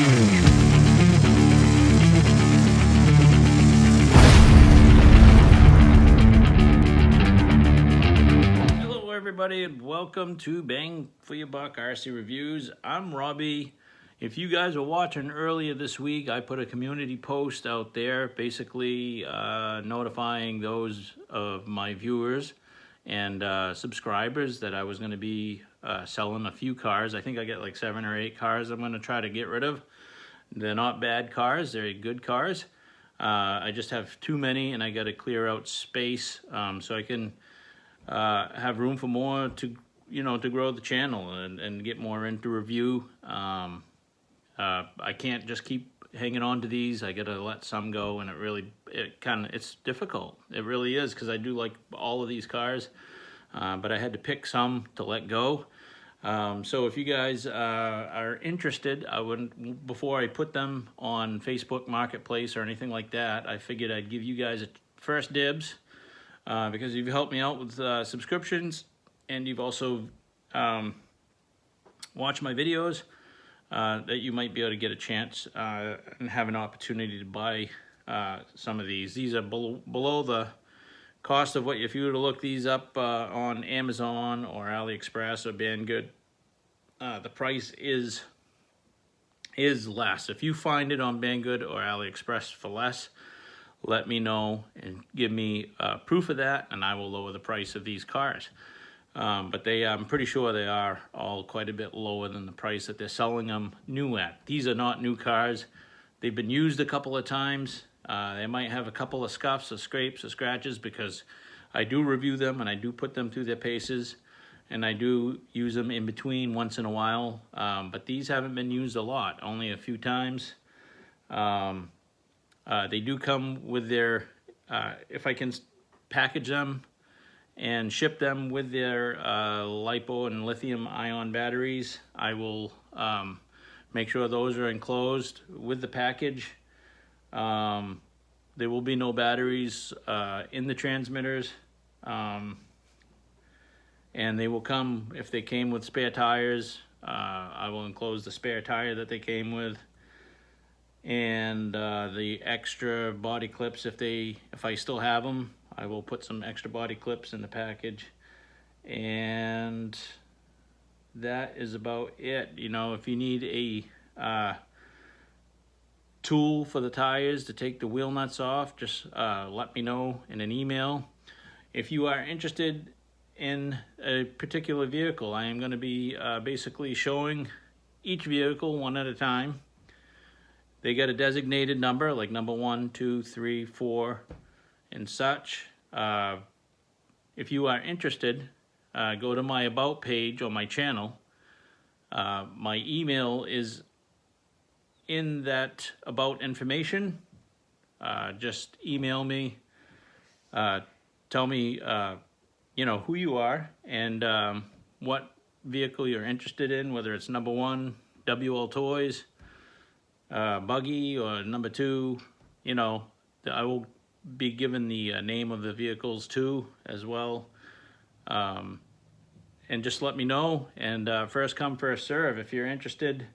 Hello everybody and welcome to Bang for Your Buck RC Reviews. I'm Robbie. If you guys were watching earlier this week, I put a community post out there basically notifying those of my viewers and subscribers that I was going to be selling a few cars. I think I get like 7 or 8 cars I'm going to try to get rid of. They're not bad cars, they're good cars. I just have too many and I got to clear out space so I can have room for more to grow the channel and get more into review. I can't just keep hanging on to these. I gotta let some go, and it's difficult. It really is, because I do like all of these cars, but I had to pick some to let go. So if you guys are interested, before I put them on Facebook Marketplace or anything like that, I figured I'd give you guys a first dibs, because you've helped me out with subscriptions, and you've also watched my videos. That you might be able to get a chance and have an opportunity to buy some of these. These are below the cost of what, if you were to look these up on Amazon or AliExpress or Banggood, the price is less. If you find it on Banggood or AliExpress for less, let me know and give me proof of that, and I will lower the price of these cars. But I'm pretty sure they are all quite a bit lower than the price that they're selling them new at. These are not new cars. They've been used a couple of times. They might have a couple of scuffs or scrapes or scratches, because I do review them and I do put them through their paces, and I do use them in between once in a while. But these haven't been used a lot, only a few times. They do come with their, if I can package them and ship them with their LiPo and lithium ion batteries, I will make sure those are enclosed with the package. There will be no batteries in the transmitters, and they will come, if they came with spare tires, I will enclose the spare tire that they came with, and the extra body clips, if I still have them, I will put some extra body clips in the package. And that is about it. If you need a tool for the tires to take the wheel nuts off, just let me know in an email. If you are interested in a particular vehicle, I am going to be basically showing each vehicle one at a time. They get a designated number, like number 1, 2, 3, 4, and such. If you are interested, go to my About page on my channel. My email is in that About information. Just email me. Tell me, who you are and what vehicle you're interested in, whether it's number 1, WL Toys, buggy, or number 2. I will be given the name of the vehicles too as well, and just let me know, and first come first serve. If you're interested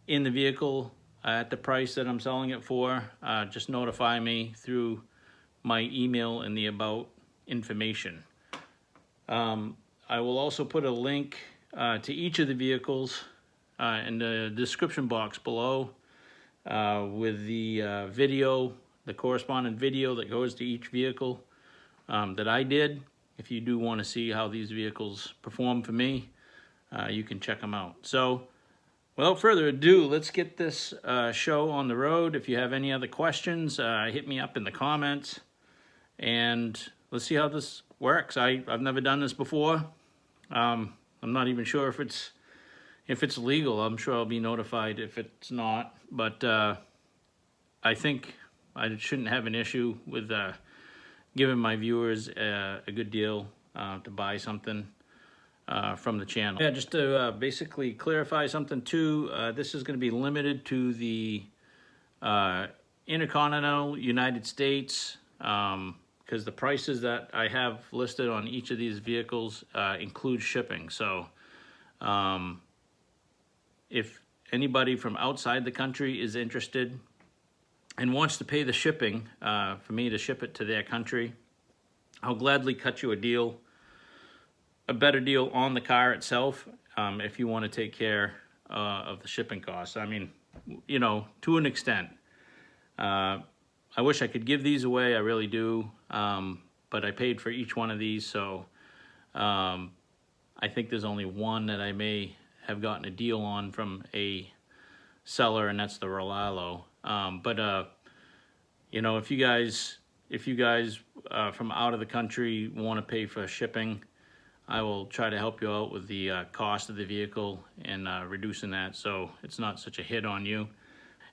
in the vehicle at the price that I'm selling it for, just notify me through my email in the About information. I will also put a link to each of the vehicles in the description box below, with the video, the corresponding video that goes to each vehicle that I did. If you do want to see how these vehicles perform for me, you can check them out. So without further ado, let's get this show on the road. If you have any other questions, hit me up in the comments, and let's see how this works. I've never done this before. I'm not even sure if it's legal. I'm sure I'll be notified if it's not, but I think I shouldn't have an issue with giving my viewers a good deal to buy something from the channel. Yeah, just to basically clarify something too, this is going to be limited to the intercontinental United States, because the prices that I have listed on each of these vehicles include shipping. So if anybody from outside the country is interested and wants to pay the shipping for me to ship it to their country, I'll gladly cut you a better deal on the car itself if you want to take care of the shipping costs. I mean, you know, to an extent. I wish I could give these away, I really do, but I paid for each one of these, so I think there's only one that I may have gotten a deal on from a seller, and that's the Rolalo. You know, if you guys from out of the country want to pay for shipping, I will try to help you out with the cost of the vehicle and reducing that so it's not such a hit on you.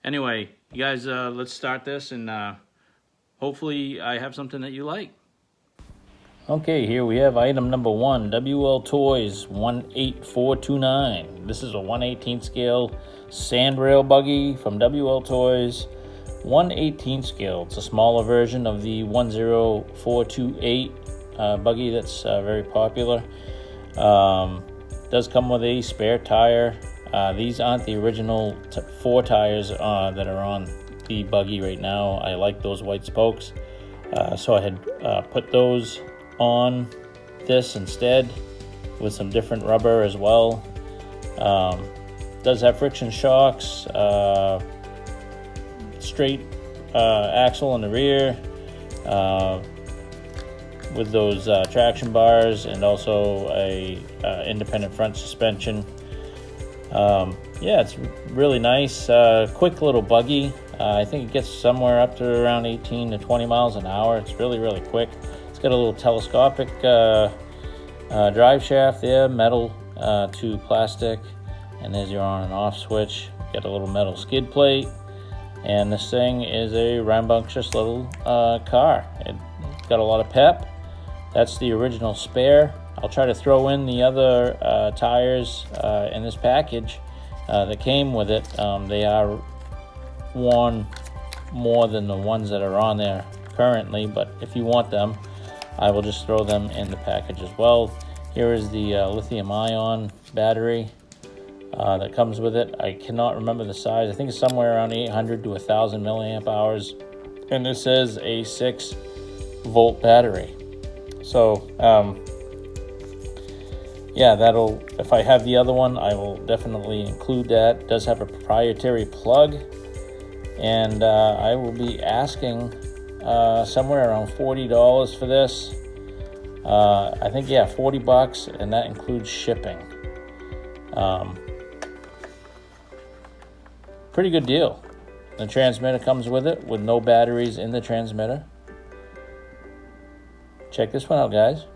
Anyway, you guys, let's start this, and hopefully I have something that you like. Okay, here we have item number 1, WL Toys 18429. This is a 1/18 scale sandrail buggy from WL Toys, 1/18 scale. It's a smaller version of the 10428 buggy that's very popular. Does come with a spare tire. These aren't the original 4 tires that are on the buggy right now. I like those white spokes, so I had put those on this instead with some different rubber as well. Does have friction shocks, straight axle in the rear with those traction bars, and also a independent front suspension. Yeah, it's really nice, quick little buggy. I think it gets somewhere up to around 18 to 20 miles an hour. It's really quick. It's got a little telescopic drive shaft there, metal to plastic, and there's your on and off switch. Got a little metal skid plate, and this thing is a rambunctious little car. It's got a lot of pep. That's the original spare. I'll try to throw in the other tires in this package that came with it. They are worn more than the ones that are on there currently, but if you want them, I will just throw them in the package as well. Here is the lithium-ion battery that comes with it. I cannot remember the size. I think it's somewhere around 800 to 1,000 milliamp hours, and this is a 6-volt battery. So yeah, that'll, if I have the other one, I will definitely include that. It does have a proprietary plug, and I will be asking somewhere around $40 for this. I think, yeah, $40, and that includes shipping. Pretty good deal. The transmitter comes with it with no batteries in the transmitter. Check this one out, guys.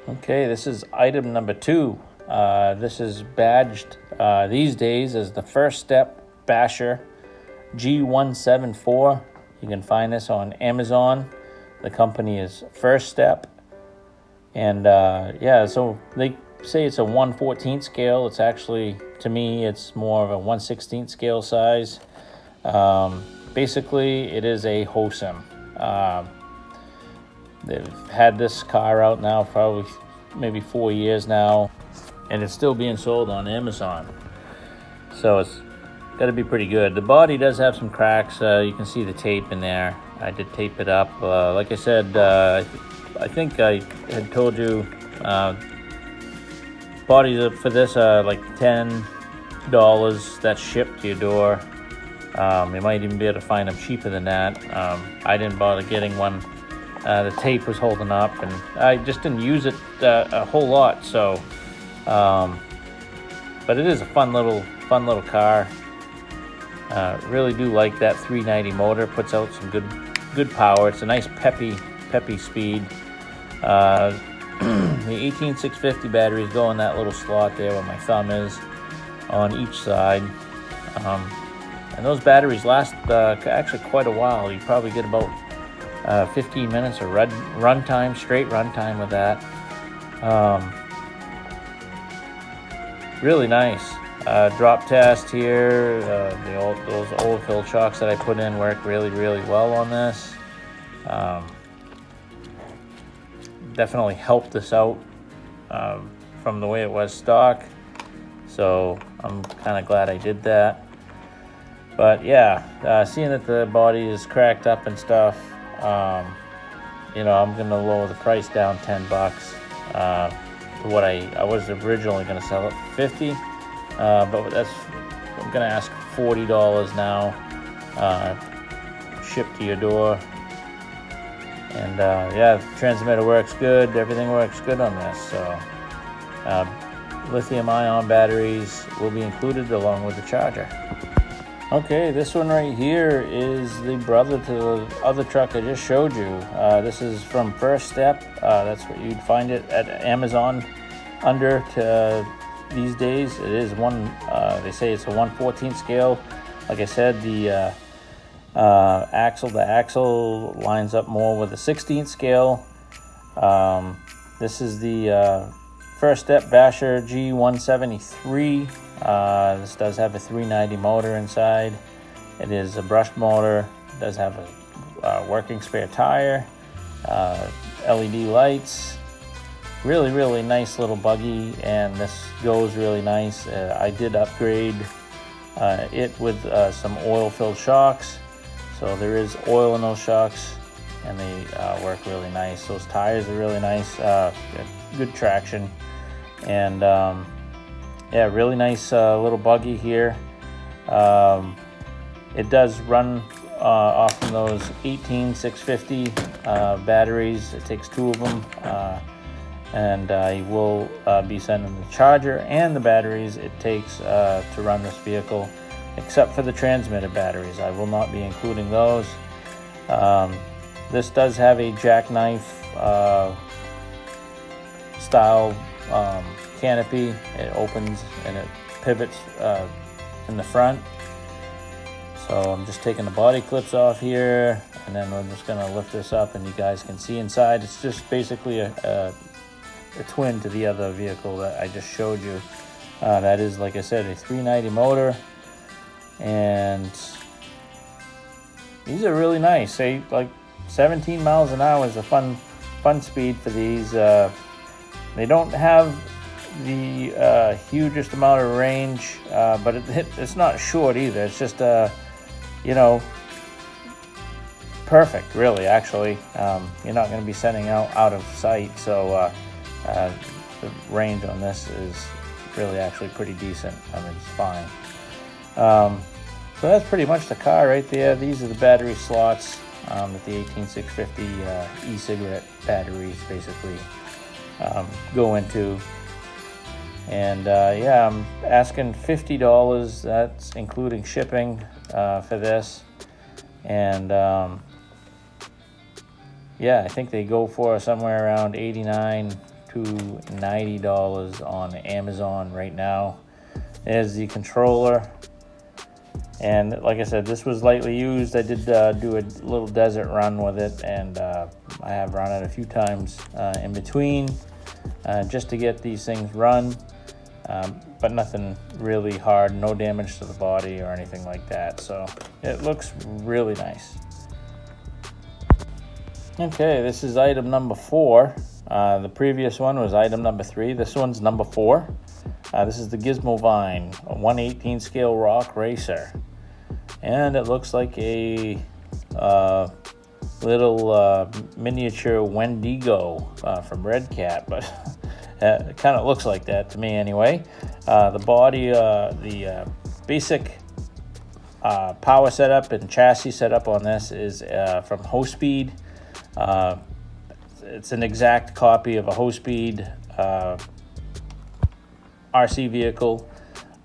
Okay, this is item number 2. This is badged these days as the First Step Basher G174. You can find this on Amazon. The company is First Step. And yeah, so they say it's a 1/14 scale. It's actually, to me, it's more of a 1/16 scale size. Basically, it is a Hosen. They've had this car out now probably maybe 4 years now, and it's still being sold on Amazon. So it's got to be pretty good. The body does have some cracks. You can see the tape in there. I did tape it up. Like I said, I think I had told you, bodies for this are like $10. That's shipped to your door. You might even be able to find them cheaper than that. I didn't bother getting one. The tape was holding up, and I just didn't use it a whole lot. So, but it is a fun little car. Really do like that 390 motor. Puts out some good power. It's a nice peppy speed. The 18650 batteries go in that little slot there where my thumb is on each side. And those batteries last actually quite a while. You probably get about 15 minutes of straight run time with that. Really nice. Drop test here. Those oil-filled shocks that I put in work really well on this. Definitely helped this out from the way it was stock. So So I'm kind of glad I did that. But yeah, seeing that the body is cracked up and stuff, you know, I'm gonna lower the price down $10 to what I was originally gonna sell it for $50, but I'm gonna ask $40 now, shipped to your door. And yeah, the transmitter works good, everything works good on this. So lithium-ion batteries will be included along with the charger. Okay, this one right here is the brother to the other truck I just showed you. This is from First Step. That's what you'd find it at Amazon under these days. It is they say it's a 1/14 scale. Like I said, the axle lines up more with a 16th scale. This is the First Step Basher G173. This does have a 390 motor inside. It is a brushed motor. It does have a working spare tire, LED lights. Really, really nice little buggy, and this goes really nice. I did upgrade it with some oil-filled shocks. So there is oil in those shocks, and they work really nice. Those tires are really nice, good traction, and yeah, really nice little buggy here. It does run off from those 18650 batteries. It takes 2 of them, and I will be sending the charger and the batteries it takes to run this vehicle, except for the transmitter batteries. I will not be including those. This does have a jackknife style canopy. It opens and it pivots in the front. So I'm just taking the body clips off here, and then we're just gonna lift this up and you guys can see inside. It's just basically a twin to the other vehicle that I just showed you. That is, like I said, a 390 motor, and these are really nice. Say like 17 miles an hour is a fun speed for these. They don't have the hugest amount of range, but it's not short either. It's just you know, perfect, really. Actually, you're not going to be sending out of sight, so the range on this is really actually pretty decent. I mean, it's fine. So that's pretty much the car right there. These are the battery slots that the 18650 e-cigarette batteries basically go into. And yeah, I'm asking $50. That's including shipping for this. And yeah, I think they go for somewhere around $89 to $90 on Amazon right now. There's the controller. And like I said, this was lightly used. I did do a little desert run with it, and I have run it a few times in between just to get these things run. But nothing really hard, no damage to the body or anything like that. So it looks really nice. Okay, this is item number 4. The previous one was item number 3. This one's number 4. This is the Gizmo Vine, a 1/18 scale rock racer. And it looks like a little miniature Wendigo from Red Cat, but it kind of looks like that to me anyway. The body, the basic power setup and chassis setup on this is from Hospeed. It's an exact copy of a Hospeed RC vehicle,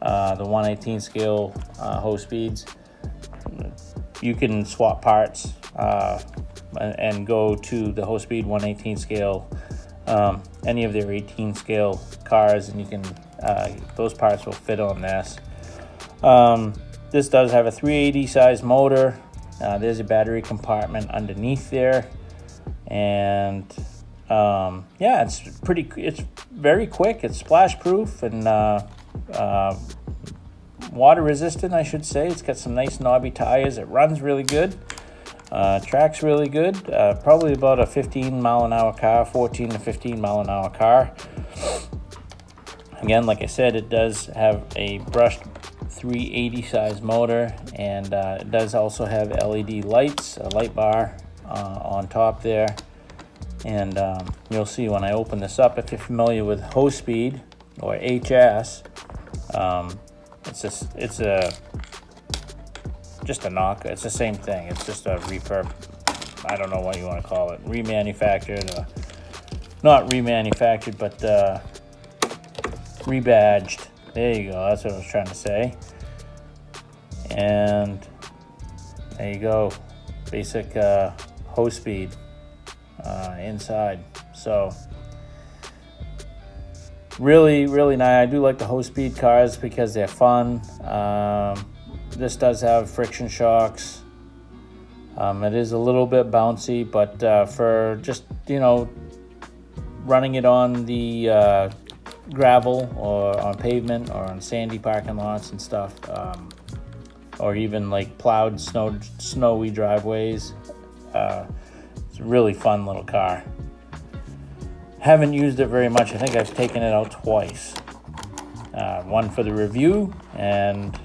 the 1/18 scale Hospeeds. You can swap parts and go to the Hospeed 1/18 scale, any of their 18 scale cars, and you can those parts will fit on this. This does have a 380 size motor. There's a battery compartment underneath there, and yeah, it's very quick. It's splash proof and water resistant, I should say. It's got some nice knobby tires. It runs really good. Tracks really good. Probably about a 15 mile an hour car, 14 to 15 mile an hour car. Again, like I said, it does have a brushed 380 size motor, and it does also have LED lights, a light bar on top there. And you'll see when I open this up, if you're familiar with hose speed or HS, it's just a knock. It's the same thing. It's just a refurb. I don't know what you want to call it. Remanufactured, or not remanufactured, but rebadged. There you go. That's what I was trying to say. And there you go. Basic hose speed inside. So really nice. I do like the hose speed cars because they're fun. This does have friction shocks. It is a little bit bouncy, but for just, running it on the gravel or on pavement or on sandy parking lots and stuff, or even like plowed snowy driveways, it's a really fun little car. Haven't used it very much. I think I've taken it out twice. One for the review, and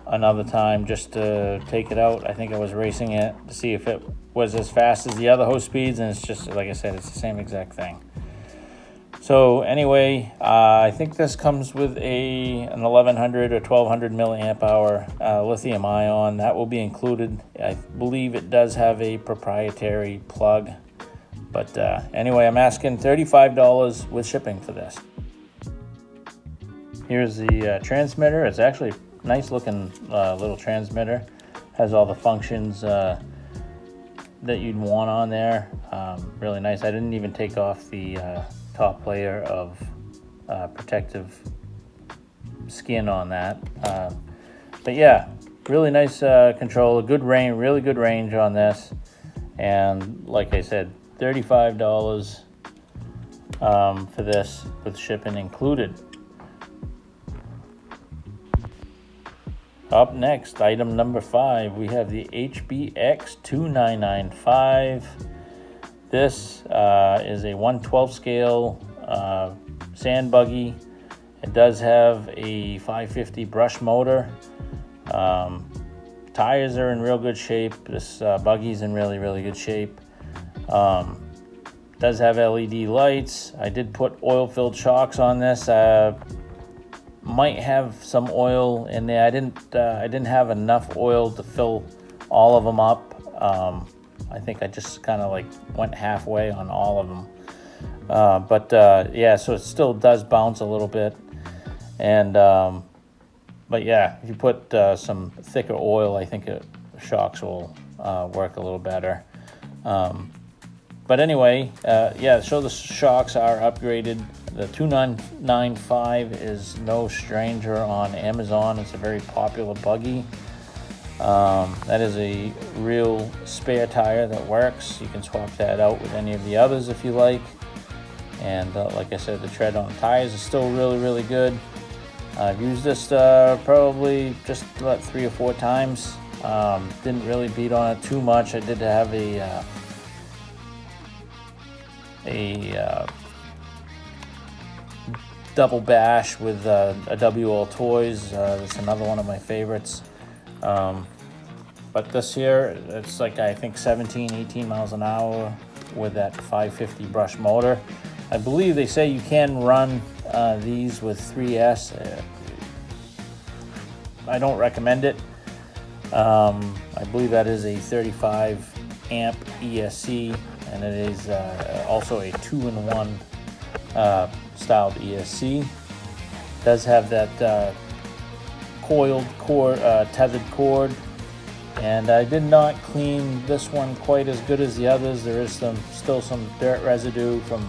another time just to take it out. I think I was racing it to see if it was as fast as the other hose speeds, and it's just, like I said, it's the same exact thing. So anyway, I think this comes with an 1100 or 1200 milliamp hour lithium ion. That will be included. I believe it does have a proprietary plug. But anyway, I'm asking $35 with shipping for this. Here's the transmitter. It's actually a nice looking little transmitter. Has all the functions that you'd want on there. Really nice. I didn't even take off the top layer of protective skin on that. But yeah, really nice control. Good range, really good range on this. And like I said, $35 for this with shipping included. Up next, item number 5, we have the HBX 2995. This is a 1/12 scale sand buggy. It does have a 550 brush motor. Tires are in real good shape. This buggy's in really good shape. Does have LED lights. I did put oil-filled shocks on this. Might have some oil in there. I didn't have enough oil to fill all of them up. I think I just kind of like went halfway on all of them. Yeah, so it still does bounce a little bit. And but yeah, if you put some thicker oil, I think shocks will work a little better. But anyway, yeah, so the shocks are upgraded. The 2995 is no stranger on Amazon. It's a very popular buggy. That is a real spare tire that works. You can swap that out with any of the others if you like. And like I said, the tread on the tires is still really good. I've used this probably just about 3 or 4 times. Didn't really beat on it too much. I did have a double bash with a WL Toys. That's another one of my favorites. But this here, it's like I think 17-18 miles an hour with that 550 brush motor. I believe they say you can run these with 3S. I don't recommend it. I believe that is a 35 amp ESC, and it is also a 2-in-1 styled ESC. Does have that coiled cord, tethered cord, and I did not clean this one quite as good as the others. There is still some dirt residue from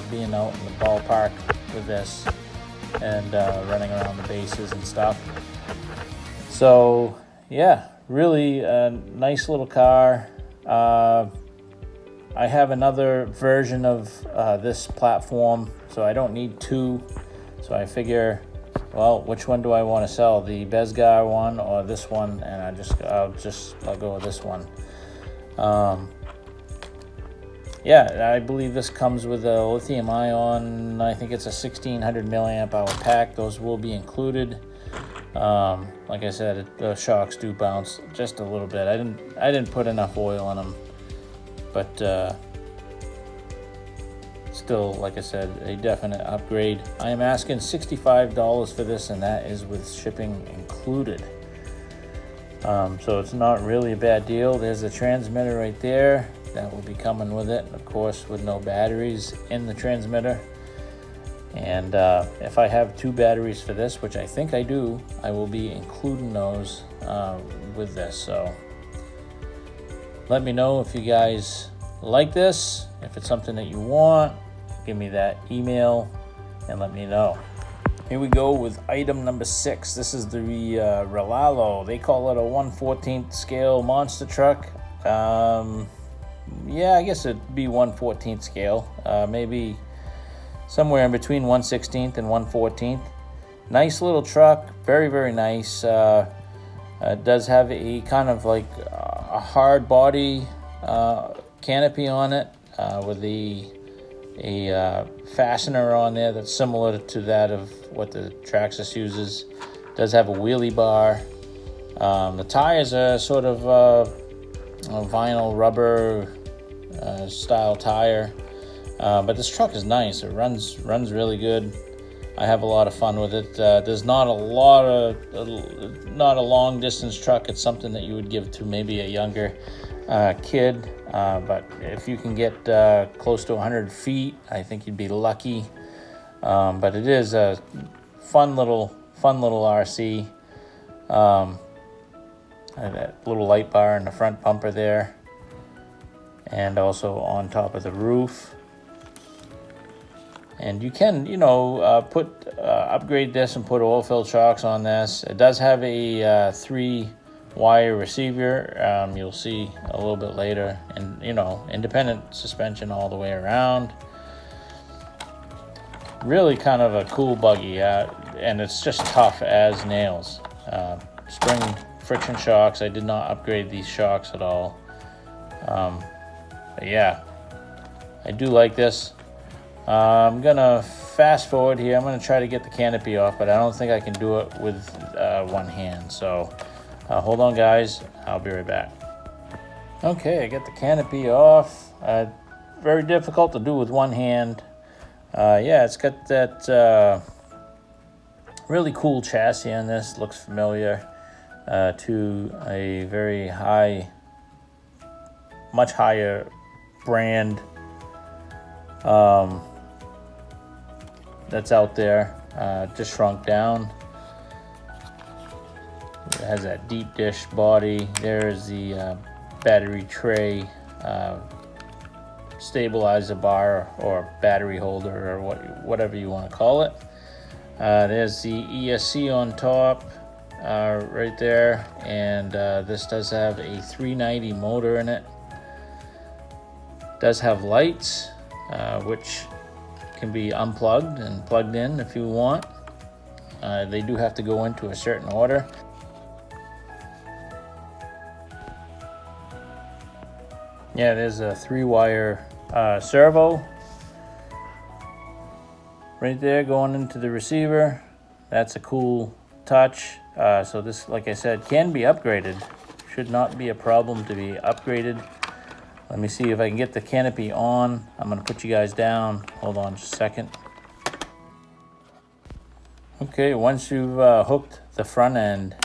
being out in the ballpark with this and running around the bases and stuff. So yeah, really nice little car. I have another version of this platform, so I don't need 2. So I figure, well, which one do I want to sell? The Bezgar one or this one? And I'll go with this one. yeah, I believe this comes with a lithium ion. I think it's a 1600 milliamp hour pack. Those will be included. Like I said, the shocks do bounce just a little bit. I didn't put enough oil in them, but still, like I said, a definite upgrade. I am asking $65 for this, and that is with shipping included. So it's not really a bad deal. There's the transmitter right there. That will be coming with it, of course, with no batteries in the transmitter. And if I have 2 batteries for this, which I think I do, I will be including those with this. So let me know if you guys like this. If it's something that you want, give me that email and let me know. Here we go with item number 6. This is the Relalo. They call it a 1/14th scale monster truck. Yeah, I guess it'd be 1/14th scale. Maybe somewhere in between 1/16th and 1/14th. Nice little truck, very, very nice. It does have a kind of like a hard body canopy on it with a fastener on there that's similar to that of what the Traxxas uses. It does have a wheelie bar. The tires are sort of a vinyl rubber style tire, but this truck is nice. It runs really good. I have a lot of fun with it. There's not a long distance truck. It's something that you would give to maybe a younger kid, but if you can get close to 100 feet, I think you'd be lucky. But it is a fun little RC. That little light bar in the front bumper there, and also on top of the roof. And you can, upgrade this and put oil-filled shocks on this. It does have a 3-wire receiver. You'll see a little bit later, and independent suspension all the way around. Really kind of a cool buggy, and it's just tough as nails. Spring friction shocks. I did not upgrade these shocks at all. But yeah, I do like this. I'm gonna fast forward here. I'm gonna try to get the canopy off, but I don't think I can do it with one hand. So hold on, guys. I'll be right back. Okay, I got the canopy off. Very difficult to do with one hand. Yeah, it's got that really cool chassis on this. Looks familiar to a very much higher brand that's out there. Just shrunk down. It has that deep dish body. There's the battery tray, stabilizer bar or battery holder, or whatever you want to call it. There's the ESC on top right there, and this does have a 390 motor in it. Does have lights, which can be unplugged and plugged in if you want. They do have to go into a certain order. Yeah, there's a 3-wire servo right there going into the receiver. That's a cool touch. So this, like I said, can be upgraded. Should not be a problem to be upgraded. Let me see if I can get the canopy on. I'm going to put you guys down. Hold on just a second. Okay, once you've hooked the front end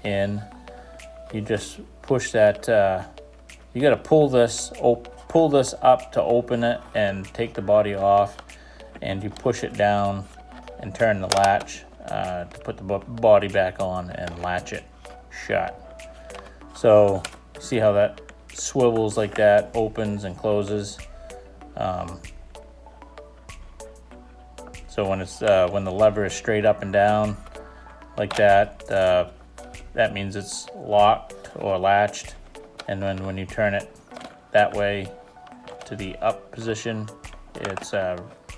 in, you just push that. You got to pull this up to open it and take the body off, and you push it down and turn the latch to put the body back on and latch it shut. So see how that swivels like that, opens and closes. So when the lever is straight up and down like that, that means it's locked or latched. And then when you turn it that way to the up position, it's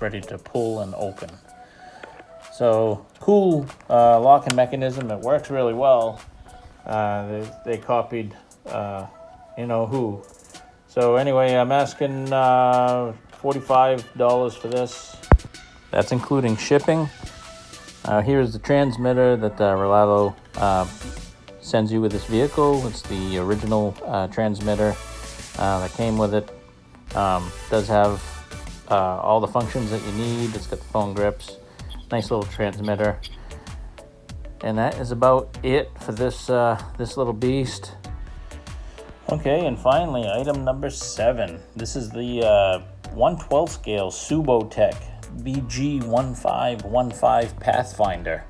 ready to pull and open. So cool locking mechanism. It works really well. They copied, who? So anyway, I'm asking $45 for this. That's including shipping. Here's the transmitter that Rolalo sends you with this vehicle. It's the original transmitter that came with it. Does have all the functions that you need. It's got the phone grips, nice little transmitter. And that is about it for this little beast. Okay, and finally, item number 7. This is the 1/12 scale Subotech BG1515 Pathfinder.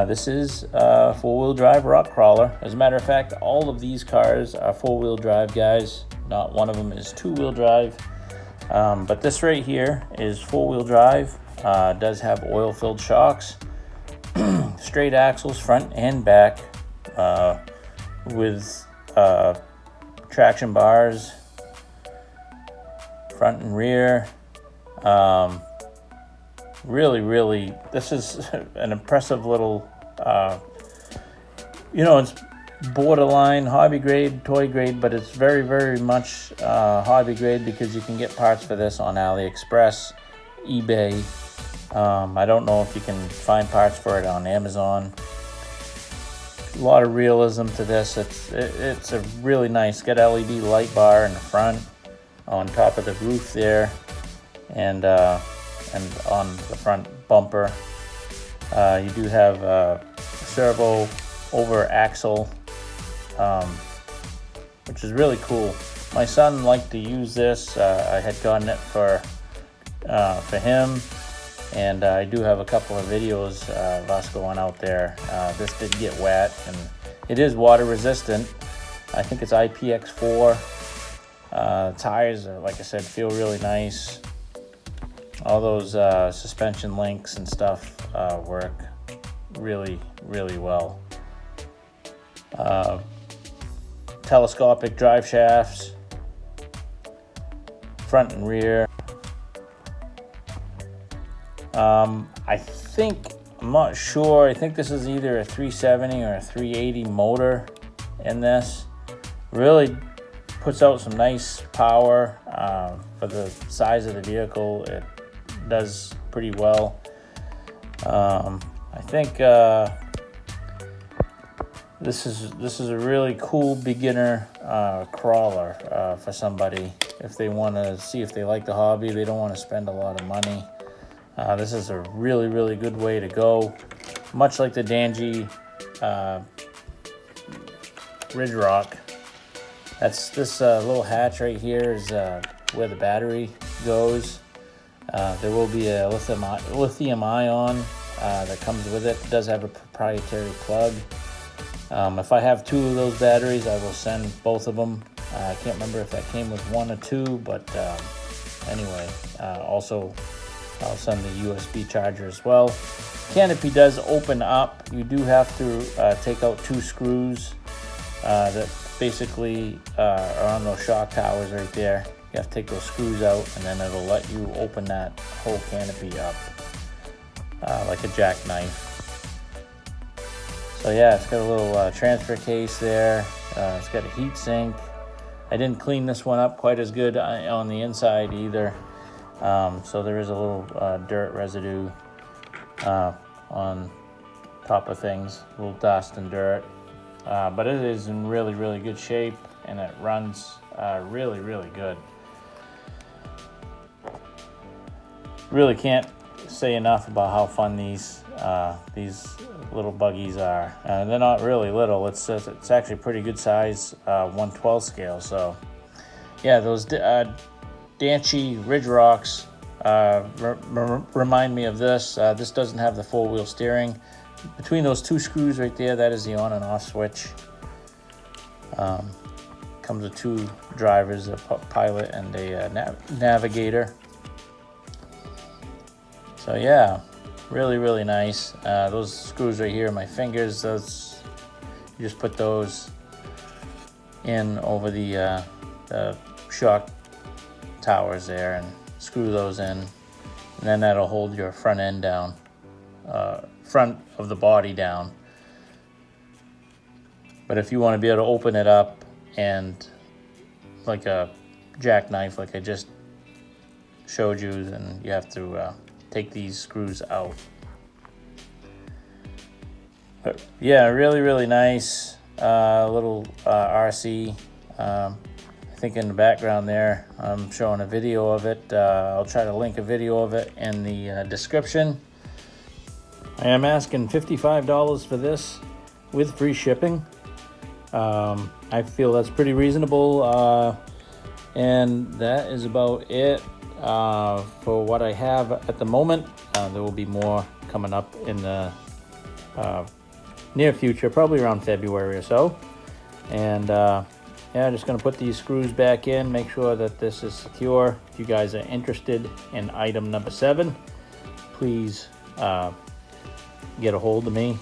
This is a 4-wheel drive rock crawler. As a matter of fact, all of these cars are 4-wheel drive, guys. Not one of them is 2-wheel drive. But this right here is 4-wheel drive. Does have oil-filled shocks, straight axles front and back, with traction bars, front and rear. Really, this is an impressive little, it's borderline hobby grade, toy grade, but it's very much hobby grade, because you can get parts for this on AliExpress, eBay. I don't know if you can find parts for it on Amazon. A lot of realism to this. It's a really nice, got LED light bar in the front, on top of the roof there, and on the front bumper. You do have a servo over axle, which is really cool. My son liked to use this. I had gotten it for him, and I do have a couple of videos of us going out there. This did get wet, and it is water resistant. I think it's IPX4. Tires are, like I said, feel really nice. All those suspension links and stuff work really well. Telescopic drive shafts, front and rear. I'm not sure. I think this is either a 370 or a 380 motor in this. Really puts out some nice power for the size of the vehicle. It does pretty well. I think this is a really cool beginner crawler for somebody if they want to see if they like the hobby. They don't want to spend a lot of money. This is a really good way to go. Much like the Danji Ridge Rock. That's this little hatch right here is where the battery goes. There will be a lithium ion that comes with it. It does have a proprietary plug. If I have 2 of those batteries, I will send both of them. I can't remember if that came with 1 or 2, but anyway, also I'll send the USB charger as well. Canopy does open up. You do have to take out 2 screws that basically are on those shock towers right there. You have to take those screws out, and then it'll let you open that whole canopy up like a jackknife. So yeah, it's got a little transfer case there. It's got a heat sink. I didn't clean this one up quite as good on the inside either. So there is a little dirt residue on top of things, a little dust and dirt. But it is in really good shape, and it runs really good. Really can't say enough about how fun these little buggies are. They're not really little. It's actually pretty good size 1/12 scale. So yeah, those Danji Ridge Rocks remind me of this. This doesn't have the 4-wheel steering. Between those 2 screws right there, that is the on and off switch. Comes with 2 drivers, a pilot and a navigator. So yeah, really nice. Those screws right here, my fingers, those, you just put those in over the shock towers there and screw those in, and then that'll hold your front end down, front of the body down. But if you want to be able to open it up and like a jackknife like I just showed you, and you have to take these screws out. But yeah, really nice little RC. I think in the background there I'm showing a video of it. I'll try to link a video of it in the description. I am asking $55 for this with free shipping. I feel that's pretty reasonable, and that is about it for what I have at the moment. There will be more coming up in the near future, probably around February or so. And yeah, just going to put these screws back in, make sure that this is secure. If you guys are interested in item number 7, please get a hold of me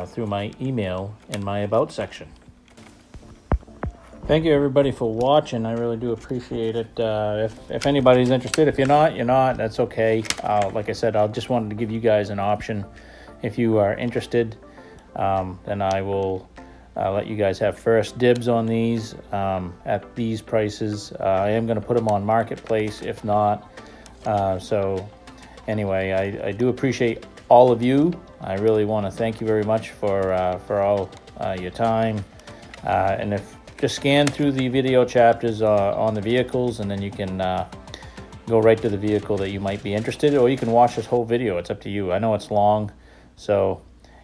through my email in my About section. Thank you everybody for watching. I really do appreciate it. If anybody's interested, if you're not, that's okay. Like I said, I just wanted to give you guys an option. If you are interested, then I will let you guys have first dibs on these at these prices. I am going to put them on Marketplace if not. So anyway, I do appreciate all of you. I really want to thank you very much for all your time. And if just scan through the video chapters on the vehicles, and then you can go right to the vehicle that you might be interested in, or you can watch this whole video. It's up to you. I know it's long. So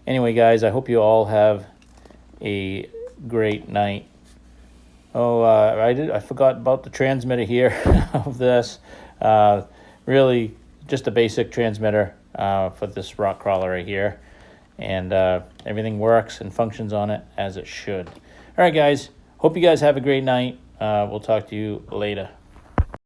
anyway, guys, I hope you all have a great night. Oh, I forgot about the transmitter here of this. Really just a basic transmitter for this rock crawler right here, and everything works and functions on it as it should. All right, guys, hope you guys have a great night. We'll talk to you later.